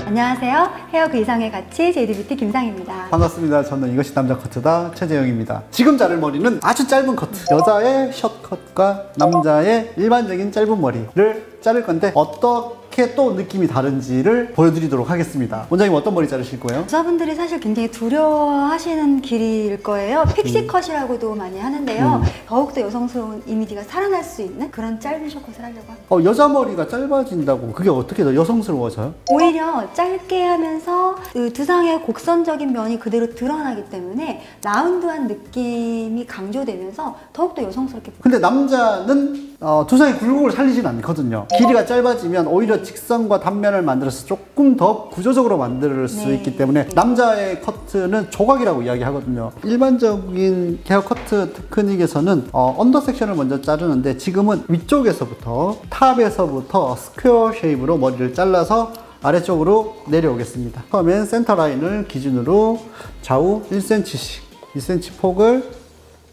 안녕하세요. 헤어 그 이상의 가치 JD뷰티 김상입니다. 반갑습니다. 저는 이것이 남자 커트다 최재영입니다. 지금 자를 머리는 아주 짧은 커트, 여자의 숏컷과 남자의 일반적인 짧은 머리를 자를 건데 어떻게 또 느낌이 다른지를 보여드리도록 하겠습니다. 원장님 어떤 머리 자르실 거예요? 여자분들이 사실 굉장히 두려워하시는 길일 거예요. 픽시컷이라고도 많이 하는데요. 더욱더 여성스러운 이미지가 살아날 수 있는 그런 짧은 숏컷을 하려고 합니다. 여자 머리가 짧아진다고 그게 어떻게 더 여성스러워져요? 오히려 짧게 하면서 그 두상의 곡선적인 면이 그대로 드러나기 때문에 라운드한 느낌이 강조되면서 더욱더 여성스럽게 보여요. 근데 남자는 두상의 굴곡을 살리진 않거든요. 길이가 짧아지면 오히려 직선과 단면을 만들어서 조금 더 구조적으로 만들 수 있기 때문에 남자의 커트는 조각이라고 이야기하거든요. 일반적인 헤어 커트 테크닉에서는 언더 섹션을 먼저 자르는데 지금은 위쪽에서부터 탑에서부터 스퀘어 쉐입으로 머리를 잘라서 아래쪽으로 내려오겠습니다. 처음엔 센터 라인을 기준으로 좌우 1cm씩 2cm 폭을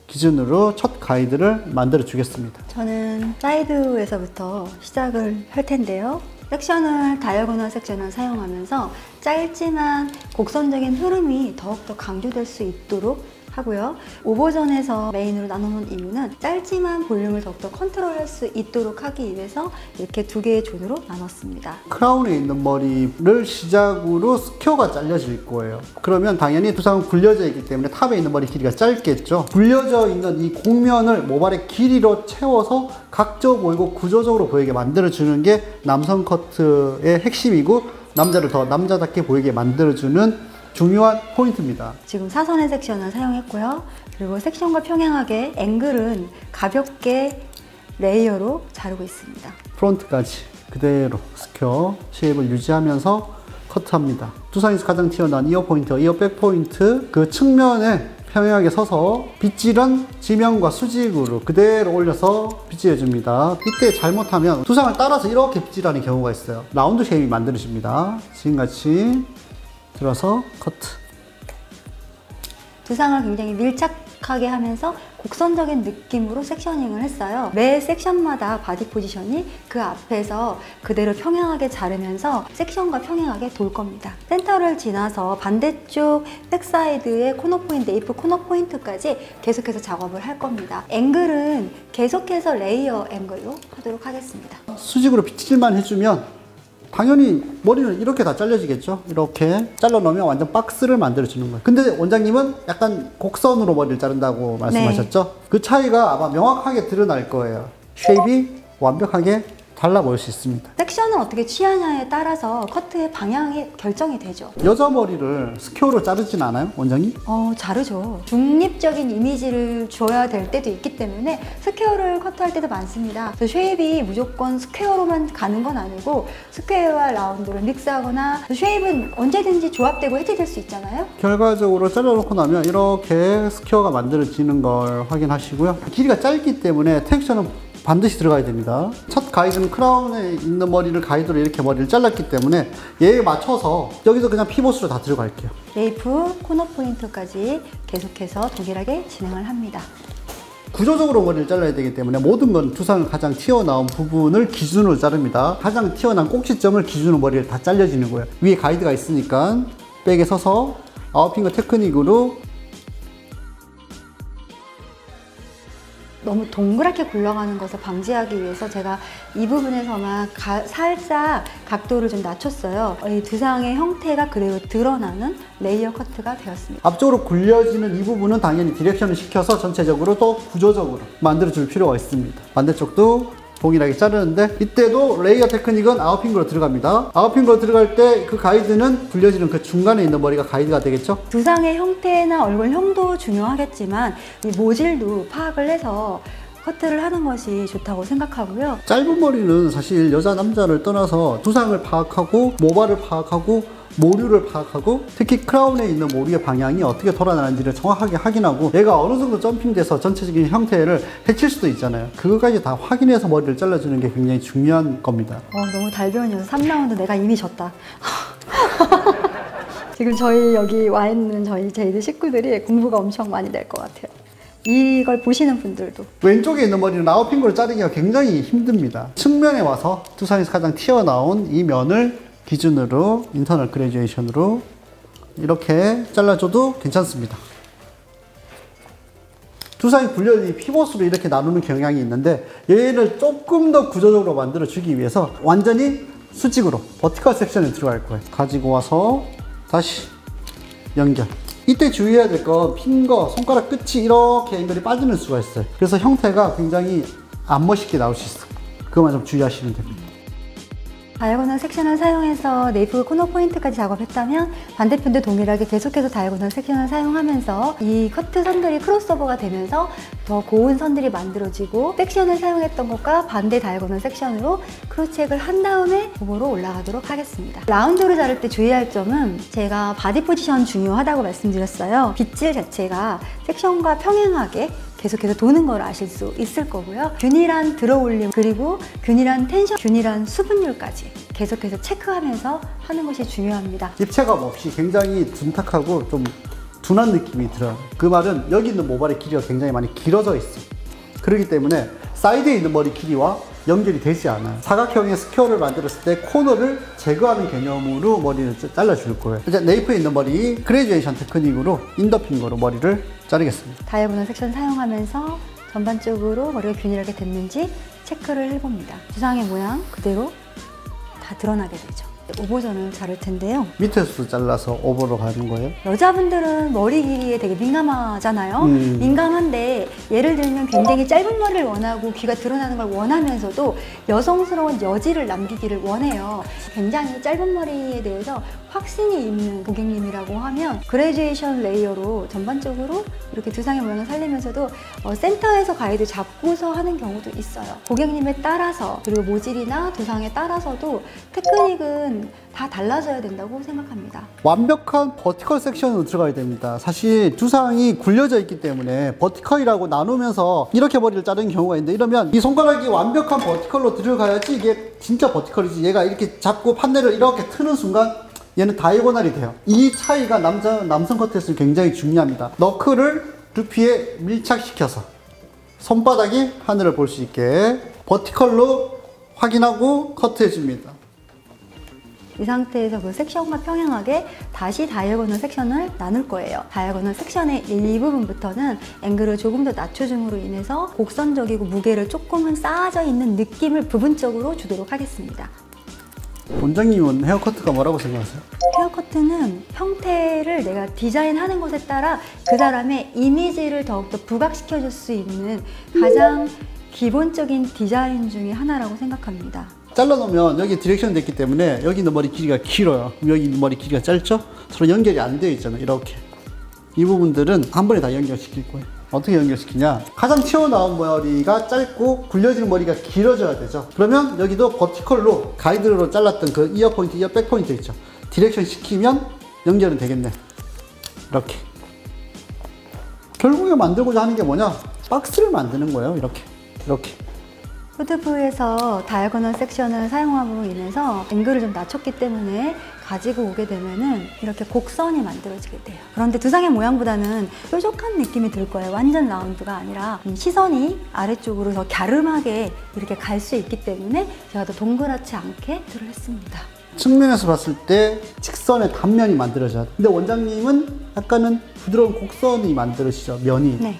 기준으로 첫 가이드를 만들어 주겠습니다. 저는 사이드에서부터 시작을 할 텐데요. 섹션을 다이어고널 섹션을 사용하면서 짧지만 곡선적인 흐름이 더욱더 강조될 수 있도록 하고요. 오버전에서 메인으로 나눠놓은 이유는 짧지만 볼륨을 더욱더 컨트롤할 수 있도록 하기 위해서 이렇게 두 개의 존으로 나눴습니다. 크라운에 있는 머리를 시작으로 스퀘어가 잘려질 거예요. 그러면 당연히 두상은 굴려져 있기 때문에 탑에 있는 머리 길이가 짧겠죠. 굴려져 있는 이 곡면을 모발의 길이로 채워서 각져 보이고 구조적으로 보이게 만들어주는 게 남성 커트의 핵심이고 남자를 더 남자답게 보이게 만들어주는 중요한 포인트입니다. 지금 사선의 섹션을 사용했고요. 그리고 섹션과 평행하게 앵글은 가볍게 레이어로 자르고 있습니다. 프론트까지 그대로 스퀘어 쉐입을 유지하면서 커트합니다. 두상에서 가장 튀어나온 이어 포인트, 이어 백 포인트 그 측면에 평행하게 서서 빗질은 지면과 수직으로 그대로 올려서 빗질해줍니다. 이때 잘못하면 두상을 따라서 이렇게 빗질하는 경우가 있어요. 라운드 쉐입이 만들어집니다. 지금같이 들어서 커트. 두상을 굉장히 밀착하게 하면서 곡선적인 느낌으로 섹셔닝을 했어요. 매 섹션마다 바디 포지션이 그 앞에서 그대로 평행하게 자르면서 섹션과 평행하게 돌 겁니다. 센터를 지나서 반대쪽 백사이드의 코너 포인트, 네이프 코너 포인트까지 계속해서 작업을 할 겁니다. 앵글은 계속해서 레이어 앵글로 하도록 하겠습니다. 수직으로 빗질만 해주면 당연히 머리는 이렇게 다 잘려지겠죠. 이렇게 잘라 놓으면 완전 박스를 만들어 주는 거예요. 근데 원장님은 약간 곡선으로 머리를 자른다고 말씀하셨죠? 네. 그 차이가 아마 명확하게 드러날 거예요. 쉐입이 완벽하게 달라 보일 수 있습니다. 섹션을 어떻게 취하냐에 따라서 커트의 방향이 결정이 되죠. 여자 머리를 스퀘어로 자르진 않아요, 원장님? 자르죠. 중립적인 이미지를 줘야 될 때도 있기 때문에 스퀘어를 커트할 때도 많습니다. 그래서 쉐입이 무조건 스퀘어로만 가는 건 아니고 스퀘어와 라운드를 믹스하거나 쉐입은 언제든지 조합되고 해제될 수 있잖아요. 결과적으로 잘라놓고 나면 이렇게 스퀘어가 만들어지는 걸 확인하시고요. 길이가 짧기 때문에 텍스처는 반드시 들어가야 됩니다. 첫 가이드는 크라운에 있는 머리를 가이드로 이렇게 머리를 잘랐기 때문에 얘에 맞춰서 여기서 그냥 피봇으로 다 들어갈게요. 네이프 코너 포인트까지 계속해서 동일하게 진행을 합니다. 구조적으로 머리를 잘라야 되기 때문에 모든 건 두상을 가장 튀어나온 부분을 기준으로 자릅니다. 가장 튀어나온 꼭지점을 기준으로 머리를 다 잘려지는 거예요. 위에 가이드가 있으니까 백에 서서 아웃핑거 테크닉으로 너무 동그랗게 굴러가는 것을 방지하기 위해서 제가 이 부분에서만 살짝 각도를 좀 낮췄어요. 이 두상의 형태가 그대로 드러나는 레이어 커트가 되었습니다. 앞쪽으로 굴려지는 이 부분은 당연히 디렉션을 시켜서 전체적으로 또 구조적으로 만들어줄 필요가 있습니다. 반대쪽도 동일하게 자르는데 이때도 레이어 테크닉은 아웃핑거로 들어갑니다. 아웃핑거로 들어갈 때 그 가이드는 굴려지는 그 중간에 있는 머리가 가이드가 되겠죠? 두상의 형태나 얼굴형도 중요하겠지만 이 모질도 파악을 해서 커트를 하는 것이 좋다고 생각하고요. 짧은 머리는 사실 여자 남자를 떠나서 두상을 파악하고 모발을 파악하고 모류를 파악하고 특히 크라운에 있는 모류의 방향이 어떻게 돌아가는지를 정확하게 확인하고 얘가 어느 정도 점핑돼서 전체적인 형태를 해칠 수도 있잖아요. 그거까지 다 확인해서 머리를 잘라주는 게 굉장히 중요한 겁니다. 너무 달변이어서 3라운드 내가 이미 졌다. 지금 저희 여기 와 있는 저희 제이드 식구들이 공부가 엄청 많이 될 것 같아요. 이걸 보시는 분들도. 왼쪽에 있는 머리는 아웃핑거를 자르기가 굉장히 힘듭니다. 측면에 와서 두상에서 가장 튀어나온 이 면을 기준으로 인터널 그레듀에이션으로 이렇게 잘라줘도 괜찮습니다. 두상이 굴려진 피봇으로 이렇게 나누는 경향이 있는데 얘를 조금 더 구조적으로 만들어 주기 위해서 완전히 수직으로 버티컬 섹션에 들어갈 거예요. 가지고 와서 다시 연결. 이때 주의해야 될 건 핑거, 손가락 끝이 이렇게 앵글이 빠지는 수가 있어요. 그래서 형태가 굉장히 안 멋있게 나올 수 있어요. 그것만 좀 주의하시면 됩니다. 다이아고널 섹션을 사용해서 네이프 코너 포인트까지 작업했다면 반대편도 동일하게 계속해서 다이아고널 섹션을 사용하면서 이 커트 선들이 크로스오버가 되면서 더 고운 선들이 만들어지고 섹션을 사용했던 것과 반대 다이아고널 섹션으로 크로스체크를 한 다음에 오버로 올라가도록 하겠습니다. 라운드로 자를 때 주의할 점은 제가 바디 포지션 중요하다고 말씀드렸어요. 빗질 자체가 섹션과 평행하게 계속해서 도는 걸 아실 수 있을 거고요. 균일한 들어올림 그리고 균일한 텐션, 균일한 수분율까지 계속해서 체크하면서 하는 것이 중요합니다. 입체감 없이 굉장히 둔탁하고 좀 둔한 느낌이 들어요. 그 말은 여기 있는 모발의 길이가 굉장히 많이 길어져 있어요. 그렇기 때문에 사이드에 있는 머리 길이와 연결이 되지 않아요. 사각형의 스퀘어를 만들었을 때 코너를 제거하는 개념으로 머리를 잘라줄 거예요. 이제 네이프에 있는 머리 그레듀에이션 테크닉으로 인더핑거로 머리를 자르겠습니다. 다이아고널 섹션 사용하면서 전반적으로 머리가 균일하게 됐는지 체크를 해봅니다. 두상의 모양 그대로 다 드러나게 되죠. 오버전을 자를 텐데요. 밑에서도 잘라서 오버로 가는 거예요. 여자분들은 머리 길이에 되게 민감하잖아요. 민감한데 예를 들면 굉장히 짧은 머리를 원하고 귀가 드러나는 걸 원하면서도 여성스러운 여지를 남기기를 원해요. 굉장히 짧은 머리에 대해서 확신이 있는 고객님이라고 하면 그레듀에이션 레이어로 전반적으로 이렇게 두상의 모양을 살리면서도 센터에서 가이드 잡고서 하는 경우도 있어요. 고객님에 따라서 그리고 모질이나 두상에 따라서도 테크닉은 다 달라져야 된다고 생각합니다. 완벽한 버티컬 섹션으로 들어가야 됩니다. 사실 두상이 굴려져 있기 때문에 버티컬이라고 나누면서 이렇게 머리를 자르는 경우가 있는데 이러면 이 손가락이 완벽한 버티컬로 들어가야지 이게 진짜 버티컬이지. 얘가 이렇게 잡고 판넬을 이렇게 트는 순간 얘는 다이고널이 돼요. 이 차이가 남성 커트에서는 굉장히 중요합니다. 너클을 두피에 밀착시켜서 손바닥이 하늘을 볼 수 있게 버티컬로 확인하고 커트해 줍니다. 이 상태에서 그 섹션과 평행하게 다시 다이아고널 섹션을 나눌 거예요. 다이아고널 섹션의 이 부분부터는 앵글을 조금 더 낮춰줌으로 인해서 곡선적이고 무게를 조금은 쌓아져 있는 느낌을 부분적으로 주도록 하겠습니다. 원장님은 헤어커트가 뭐라고 생각하세요? 헤어커트는 형태를 내가 디자인하는 것에 따라 그 사람의 이미지를 더욱더 부각시켜줄 수 있는 가장 기본적인 디자인 중에 하나라고 생각합니다. 잘라놓으면 여기 디렉션 됐기 때문에 여기 있는 머리 길이가 길어요. 여기 있는 머리 길이가 짧죠? 서로 연결이 안 되어 있잖아요. 이렇게. 이 부분들은 한 번에 다 연결시킬 거예요. 어떻게 연결시키냐? 가장 튀어나온 머리가 짧고 굴려진 머리가 길어져야 되죠. 그러면 여기도 버티컬로 가이드로 잘랐던 그 이어 포인트, 이어 백 포인트 있죠. 디렉션 시키면 연결은 되겠네. 이렇게. 결국에 만들고자 하는 게 뭐냐? 박스를 만드는 거예요. 이렇게. 이렇게. 후드부에서 다이아고널 섹션을 사용함으로 인해서 앵글을 좀 낮췄기 때문에 가지고 오게 되면은 이렇게 곡선이 만들어지게 돼요. 그런데 두상의 모양보다는 뾰족한 느낌이 들 거예요. 완전 라운드가 아니라 시선이 아래쪽으로 더 갸름하게 이렇게 갈 수 있기 때문에 제가 더 동그랗지 않게 툴을 했습니다. 측면에서 봤을 때 직선의 단면이 만들어져야 돼. 근데 원장님은 약간은 부드러운 곡선이 만들어지죠. 면이. 네.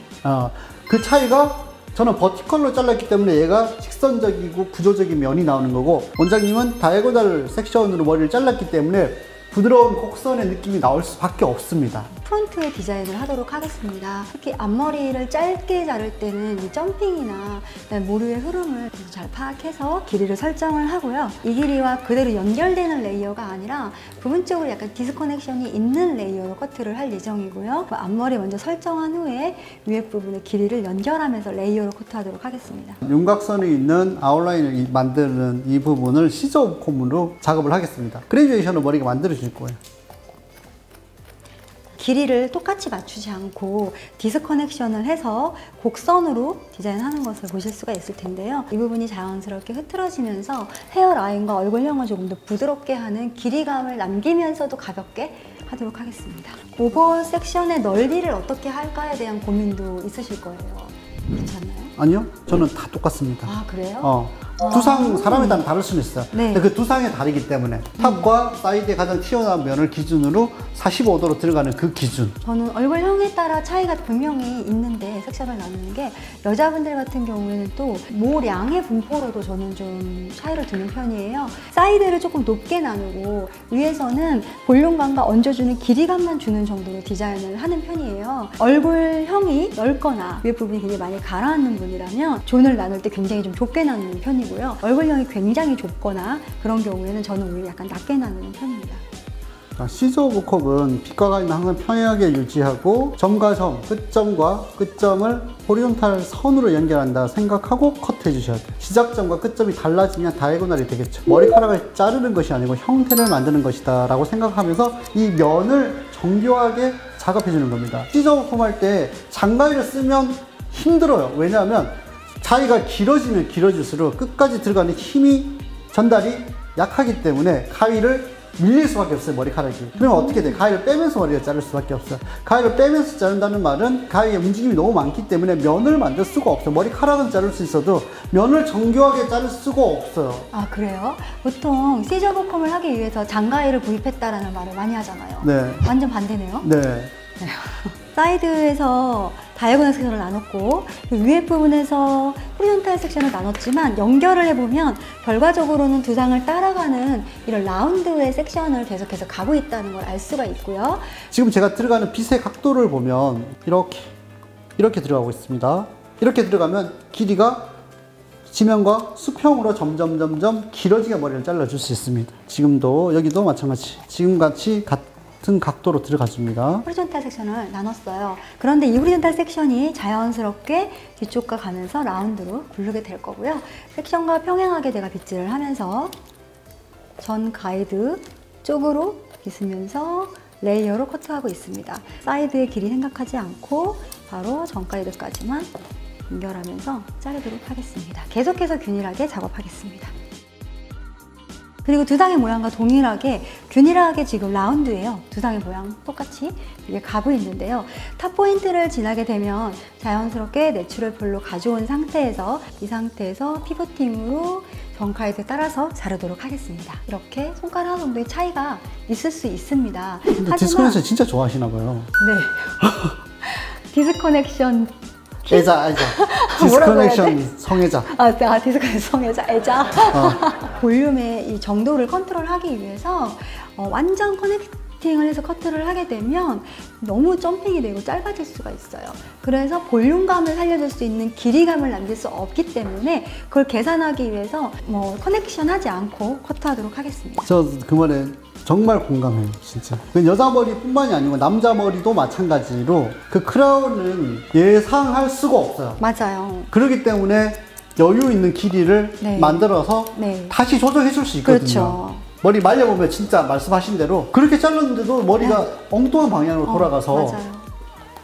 그 차이가 저는 버티컬로 잘랐기 때문에 얘가 직선적이고 구조적인 면이 나오는 거고 원장님은 다이아고널 섹션으로 머리를 잘랐기 때문에 부드러운 곡선의 느낌이 나올 수밖에 없습니다. 프론트에 디자인을 하도록 하겠습니다. 특히 앞머리를 짧게 자를 때는 이 점핑이나 모류의 흐름을 잘 파악해서 길이를 설정을 하고요. 이 길이와 그대로 연결되는 레이어가 아니라 부분적으로 약간 디스커넥션이 있는 레이어로 커트를 할 예정이고요. 앞머리 먼저 설정한 후에 위에 부분의 길이를 연결하면서 레이어로 커트하도록 하겠습니다. 윤곽선이 있는 아웃라인을 만드는 이 부분을 시저 콤으로 작업을 하겠습니다. 그레듀에이션으로 머리가 만들어질 거예요. 길이를 똑같이 맞추지 않고 디스커넥션을 해서 곡선으로 디자인하는 것을 보실 수가 있을 텐데요. 이 부분이 자연스럽게 흐트러지면서 헤어라인과 얼굴형을 조금 더 부드럽게 하는 길이감을 남기면서도 가볍게 하도록 하겠습니다. 오버 섹션의 넓이를 어떻게 할까에 대한 고민도 있으실 거예요. 괜찮나요? 아니요, 저는 다 똑같습니다. 아, 그래요? 두상 사람에 따라 다를 수는 있어요. 네. 근데 그 두상이 다르기 때문에 탑과 사이드에 가장 튀어나온 면을 기준으로 45도로 들어가는 그 기준. 저는 얼굴형에 따라 차이가 분명히 있는데 섹션을 나누는 게 여자분들 같은 경우에는 또 모량의 분포로도 저는 좀 차이를 두는 편이에요. 사이드를 조금 높게 나누고 위에서는 볼륨감과 얹어주는 길이감만 주는 정도로 디자인을 하는 편이에요. 얼굴형이 넓거나 위에 부분이 굉장히 많이 가라앉는 분이라면 존을 나눌 때 굉장히 좀 좁게 나누는 편이고요. 얼굴형이 굉장히 좁거나 그런 경우에는 저는 오히려 약간 낮게 나누는 편입니다. 시저 오브 컵은 빛과 가이는 항상 평행하게 유지하고 점과 점, 끝점과 끝점을 호리존탈 선으로 연결한다 생각하고 컷해 주셔야 돼요. 시작점과 끝점이 달라지면 다이고널이 되겠죠. 머리카락을 자르는 것이 아니고 형태를 만드는 것이다 라고 생각하면서 이 면을 정교하게 작업해 주는 겁니다. 시저 오브 컵 할 때 장가위를 쓰면 힘들어요. 왜냐하면 자위가 길어지면 길어질수록 끝까지 들어가는 힘이 전달이 약하기 때문에 가위를 밀릴 수밖에 없어요, 머리카락이. 그러면 어떻게 돼? 가위를 빼면서 머리를 자를 수밖에 없어요. 가위를 빼면서 자른다는 말은 가위의 움직임이 너무 많기 때문에 면을 만들 수가 없어요. 머리카락은 자를 수 있어도 면을 정교하게 자를 수가 없어요. 아, 그래요? 보통 시저 버컴을 하기 위해서 장가위를 구입했다라는 말을 많이 하잖아요. 네. 완전 반대네요. 네. 사이드에서 다이아고널 섹션을 나눴고 위에 부분에서 호리존탈 섹션을 나눴지만 연결을 해보면 결과적으로는 두상을 따라가는 이런 라운드의 섹션을 계속해서 가고 있다는 걸 알 수가 있고요. 지금 제가 들어가는 빛의 각도를 보면 이렇게 들어가고 있습니다. 이렇게 들어가면 길이가 지면과 수평으로 점점 길어지게 머리를 잘라줄 수 있습니다. 지금도 여기도 마찬가지 지금같이 같은 각도로 들어가줍니다. 호리존탈 섹션을 나눴어요. 그런데 이 호리존탈 섹션이 자연스럽게 뒤쪽과 가면서 라운드로 굴르게 될 거고요. 섹션과 평행하게 내가 빗질을 하면서 전 가이드 쪽으로 빗으면서 레이어로 커트하고 있습니다. 사이드의 길이 생각하지 않고 바로 전 가이드까지만 연결하면서 자르도록 하겠습니다. 계속해서 균일하게 작업하겠습니다. 그리고 두상의 모양과 동일하게 균일하게 지금 라운드예요. 두상의 모양 똑같이 이게 가고 있는데요. 탑 포인트를 지나게 되면 자연스럽게 내추럴 폴로 가져온 상태에서 이 상태에서 피보팅으로 정가이드 따라서 자르도록 하겠습니다. 이렇게 손가락 하나 정도의 차이가 있을 수 있습니다. 근데 디스커넥션 진짜 좋아하시나 봐요. 네. 디스커넥션 애자. 디스커넥션 성애자. 디스커넥션 성애자, 애자. 볼륨의 이 정도를 컨트롤하기 위해서 완전 커넥팅을 해서 커트를 하게 되면 너무 점핑이 되고 짧아질 수가 있어요. 그래서 볼륨감을 살려줄 수 있는 길이감을 남길 수 없기 때문에 그걸 계산하기 위해서 커넥션 하지 않고 커트하도록 하겠습니다. 저 그 말에 정말 공감해요, 진짜. 여자 머리뿐만이 아니고 남자 머리도 마찬가지로 그 크라운은 예상할 수가 없어요. 맞아요. 그렇기 때문에 여유 있는 길이를 네. 만들어서 네. 다시 조정해 줄 수 있거든요. 그렇죠. 머리 말려보면 진짜 말씀하신 대로 그렇게 잘랐는데도 머리가 엉뚱한 방향으로 돌아가서 맞아요.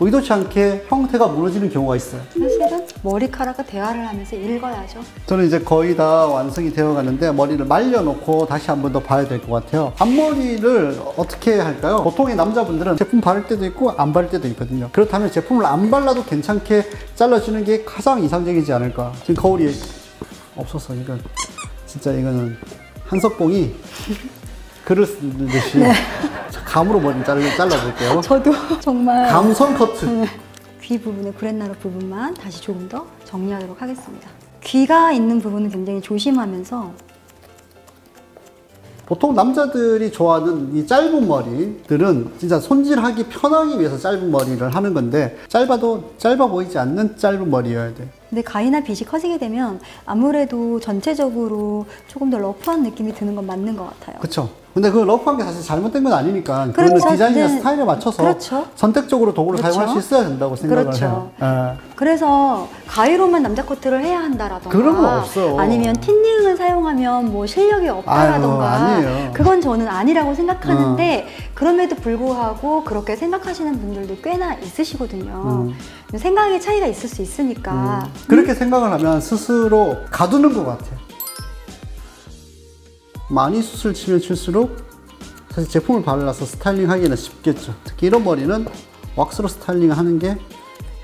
의도치 않게 형태가 무너지는 경우가 있어요. 사실은 머리카락과 대화를 하면서 읽어야죠. 저는 이제 거의 다 완성이 되어 가는데 머리를 말려놓고 다시 한 번 더 봐야 될 것 같아요. 앞머리를 어떻게 할까요? 보통의 남자분들은 제품 바를 때도 있고 안 바를 때도 있거든요. 그렇다면 제품을 안 발라도 괜찮게 잘라주는 게 가장 이상적이지 않을까. 지금 거울이 없어서 진짜 이거는 한석봉이 글을 쓰듯이 네. 감으로 머리를 잘라볼게요. 저도 정말 감성 커트. 귀 부분의 브렛나루 부분만 다시 조금 더 정리하도록 하겠습니다. 귀가 있는 부분은 굉장히 조심하면서 보통 남자들이 좋아하는 이 짧은 머리들은 진짜 손질하기 편하기 위해서 짧은 머리를 하는 건데 짧아도 짧아 보이지 않는 짧은 머리여야 돼. 근데 가위나 빗이 커지게 되면 아무래도 전체적으로 조금 더 러프한 느낌이 드는 건 맞는 것 같아요. 그렇죠. 근데 그 러프한 게 사실 잘못된 건 아니니까 그렇죠. 그거는 디자인이나 네. 스타일에 맞춰서 그렇죠. 선택적으로 도구를 그렇죠. 사용할 수 있어야 된다고 생각을 그렇죠. 해요. 그래서 가위로만 남자 커트를 해야 한다라던가 그런 거 없어요. 아니면 틴닝을 사용하면 뭐 실력이 없다라던가 아니에요. 그건 저는 아니라고 생각하는데 그럼에도 불구하고 그렇게 생각하시는 분들도 꽤나 있으시거든요. 생각의 차이가 있을 수 있으니까 그렇게 생각을 하면 스스로 가두는 것 같아요. 많이 숱을 치면 칠수록 사실 제품을 발라서 스타일링 하기는 쉽겠죠. 특히 이런 머리는 왁스로 스타일링 하는 게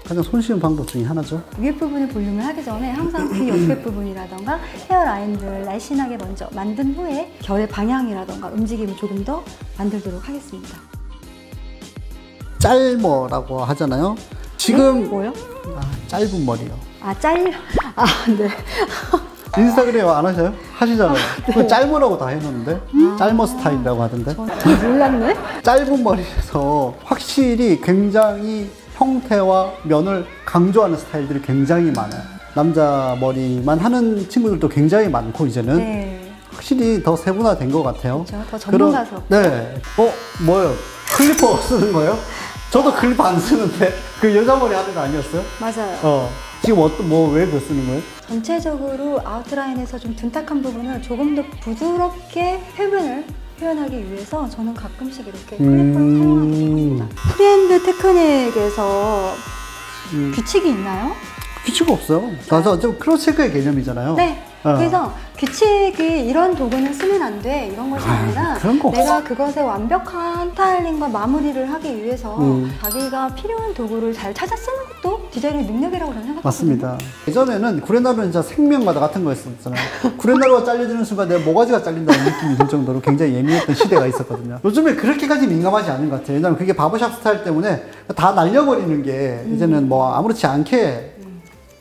가장 손쉬운 방법 중에 하나죠. 위에 부분에 볼륨을 하기 전에 항상 귀 옆에 부분이라던가 헤어라인들 날씬하게 먼저 만든 후에 결의 방향이라던가 움직임을 조금 더 만들도록 하겠습니다. 짤머라고 하잖아요. 지금 네? 뭐요? 짧은 머리요. 네. 인스타그램 안 하셔요? 하시잖아요. 그 짤머라고 다 해놓는데 짤머 스타일이라고 하던데. 몰랐네. 짧은 머리에서 확실히 굉장히 형태와 면을 강조하는 스타일들이 굉장히 많아요. 남자 머리만 하는 친구들도 굉장히 많고 이제는 네. 확실히 더 세분화된 것 같아요. 그렇죠. 더 전문가스럽고. 네. 뭐예요? 클리퍼 쓰는 거예요? 저도 클리퍼 안 쓰는데 그 여자 머리 하는 거 아니었어요? 맞아요. 지금 왜 그거 쓰는 거예요? 전체적으로 아웃라인에서 좀 둔탁한 부분을 조금 더 부드럽게 표현하기 위해서 저는 가끔씩 이렇게 클리퍼를 사용하는 편입니다. 프리핸드 테크닉에서 규칙이 있나요? 규칙 없어요. 그래서 좀 크로스체크의 개념이잖아요. 네. 그래서 규칙이 이런 도구는 쓰면 안 돼 이런 것이 아니라 그런 거 내가 없어. 그것에 완벽한 스타일링과 마무리를 하기 위해서 자기가 필요한 도구를 잘 찾아 쓰는 것도 디자인의 능력이라고 저는 생각하거든요. 맞습니다. 예전에는 구레나루는 진짜 생명마다 같은 거였었잖아요. 구레나루가 잘려지는 순간 내 모가지가 잘린다는 느낌이 들 정도로 굉장히 예민했던 시대가 있었거든요. 요즘에 그렇게까지 민감하지 않은 것 같아요. 왜냐면 그게 바버샵 스타일 때문에 다 날려버리는 게 이제는 뭐 아무렇지 않게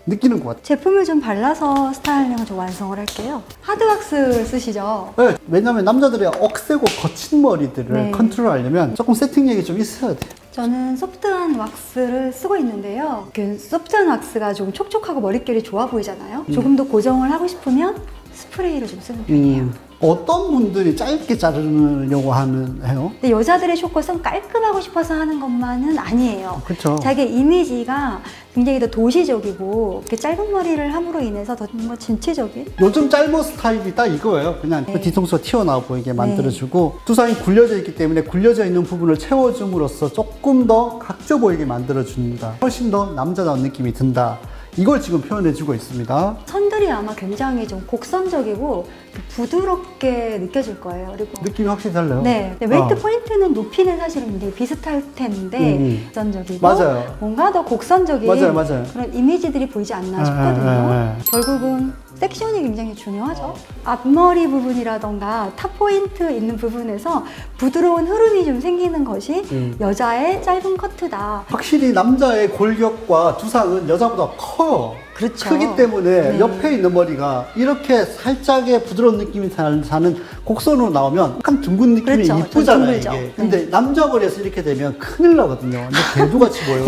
느끼는 것 같아요. 제품을 좀 발라서 스타일링을 좀 완성을 할게요. 하드왁스 쓰시죠? 네, 왜냐면 남자들의 억세고 거친 머리들을 네. 컨트롤하려면 조금 세팅력이 좀 있어야 돼요. 저는 소프트한 왁스를 쓰고 있는데요. 그 소프트한 왁스가 좀 촉촉하고 머릿결이 좋아 보이잖아요. 조금 더 고정을 하고 싶으면 스프레이를 좀 쓰는 편이에요. 어떤 분들이 짧게 자르려고 해요? 근데 여자들의 쇼컷은 깔끔하고 싶어서 하는 것만은 아니에요. 그렇죠. 자기 이미지가 굉장히 더 도시적이고 이렇게 짧은 머리를 함으로 인해서 더 뭔가 진취적인 요즘 짧은 스타일이 딱 이거예요. 그냥 그 뒤통수가 튀어나와 보이게 만들어주고 두상이 굴려져 있기 때문에 굴려져 있는 부분을 채워줌으로써 조금 더 각져 보이게 만들어줍니다. 훨씬 더 남자다운 느낌이 든다. 이걸 지금 표현해주고 있습니다. 선들이 아마 굉장히 좀 곡선적이고 부드럽게 느껴질 거예요. 그리고 느낌이 확실히 달라요. 네, 웨이트 포인트는 높이는 사실은 굉장히 비슷할 텐데 곡선적이고 맞아요. 뭔가 더 곡선적인 맞아요. 그런 이미지들이 보이지 않나 싶거든요. 결국은 섹션이 굉장히 중요하죠. 앞머리 부분이라던가 탑 포인트 있는 부분에서 부드러운 흐름이 좀 생기는 것이 여자의 짧은 커트다. 확실히 남자의 골격과 두상은 여자보다 커요. 그렇죠. 크기 때문에 네. 옆에 있는 머리가 이렇게 살짝의 부드러운 느낌이 사는 곡선으로 나오면 약간 둥근 느낌이 그렇죠. 이쁘잖아요, 둥글죠. 이게. 네. 근데 남자 머리에서 이렇게 되면 큰일 나거든요. 근데 개두같이 보여요.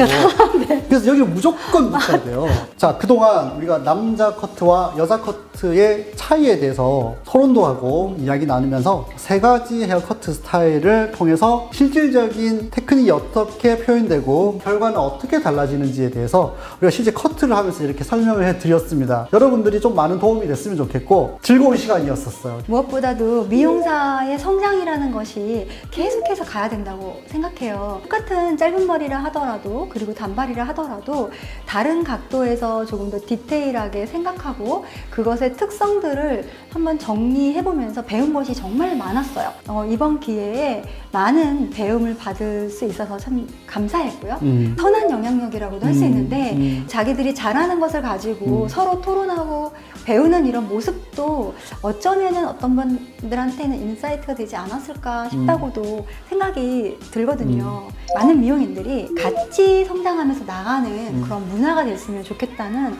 그래서 여기 무조건 붙여야 돼요. 자, 그동안 우리가 남자 커트와 여자 커트의 차이에 대해서 토론도 하고 이야기 나누면서 세 가지 헤어 커트 스타일을 통해서 실질적인 테크닉이 어떻게 표현되고 결과는 어떻게 달라지는지에 대해서 우리가 실제 커트를 하면서 이렇게 설명을 해드렸습니다. 여러분들이 좀 많은 도움이 됐으면 좋겠고 즐거운 시간이었었어요. 무엇보다도 미용사의 성장이라는 것이 계속해서 가야 된다고 생각해요. 똑같은 짧은 머리라 하더라도 그리고 단발이라 하더라도 다른 각도에서 조금 더 디테일하게 생각하고 그것의 특성들을 한번 정리해보면서 배운 것이 정말 많았어요. 이번 기회에 많은 배움을 받을 수 있어서 참 감사했고요. 선한 영향력이라고도 할 수 있는데 자기들이 잘하는 것을 가지고 서로 토론하고 배우는 이런 모습도 어쩌면은 어떤 분들한테는 인사이트가 되지 않았을까 싶다고도 생각이 들거든요. 많은 미용인들이 같이 성장하면서 나가는 그런 문화가 됐으면 좋겠다는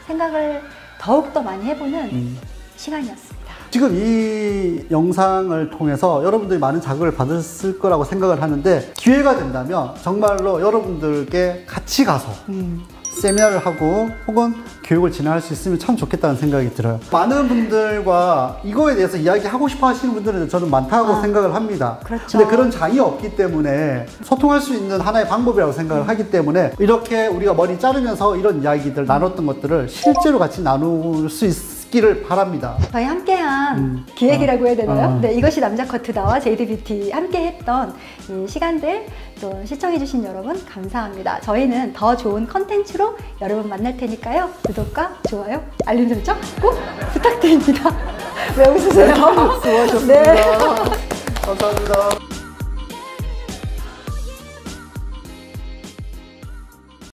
생각을 더욱더 많이 해보는 시간이었습니다. 지금 이 영상을 통해서 여러분들이 많은 자극을 받았을 거라고 생각을 하는데 기회가 된다면 정말로 여러분들께 같이 가서 세미나를 하고 혹은 교육을 진행할 수 있으면 참 좋겠다는 생각이 들어요. 많은 분들과 이거에 대해서 이야기하고 싶어 하시는 분들은 저는 많다고 생각을 합니다. 그렇죠. 근데 그런 장이 없기 때문에 소통할 수 있는 하나의 방법이라고 생각을 하기 때문에 이렇게 우리가 머리 자르면서 이런 이야기들 나눴던 것들을 실제로 같이 나눌 수 있기를 바랍니다. 저희 함께한 기획이라고 해야 되나요? 네, 이것이 남자 커트다와 JD뷰티 함께 했던 이 시간들 또 시청해주신 여러분 감사합니다. 저희는 더 좋은 컨텐츠로 여러분 만날 테니까요. 구독과 좋아요, 알림 설정 꼭 부탁드립니다. 왜 웃으세요? 수고하셨습니다. 네. 감사합니다.